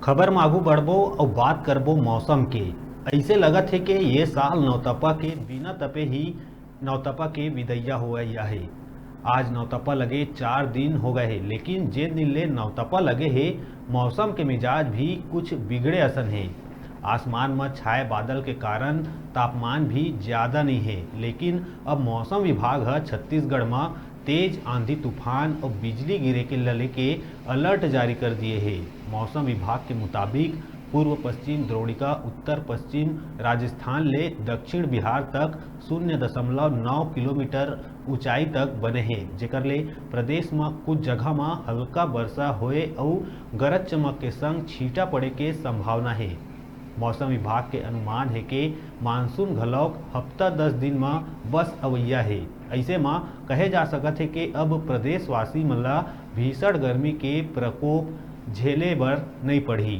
खबर में आगू बढ़बो और बात करबो मौसम के। ऐसे लगत है कि ये साल नौतपा के बिना तपे ही नौतपा के विदैया हुआ है। आज नौतपा लगे 4 दिन हो गए हैं, लेकिन जिन दिन ले नौतपा लगे है मौसम के मिजाज भी कुछ बिगड़े असन है। आसमान में छाए बादल के कारण तापमान भी ज़्यादा नहीं है, लेकिन अब मौसम विभाग है छत्तीसगढ़ में तेज आंधी तूफान और बिजली गिरे के लेके अलर्ट जारी कर दिए हैं। मौसम विभाग के मुताबिक पूर्व पश्चिम द्रोणिका उत्तर पश्चिम राजस्थान ले दक्षिण बिहार तक 0.9 किलोमीटर ऊंचाई तक बने हैं, जेकर ले प्रदेश में कुछ जगह में हल्का वर्षा होए और गरज चमक के संग छींटा पड़े के संभावना है। मौसम विभाग के अनुमान है कि मानसून घलौक हफ्ता 10 दिन में बस अवैया है। ऐसे में कहे जा सकत है कि अब प्रदेशवासी मन ला भीषण गर्मी के प्रकोप झेले बर नहीं पड़ी।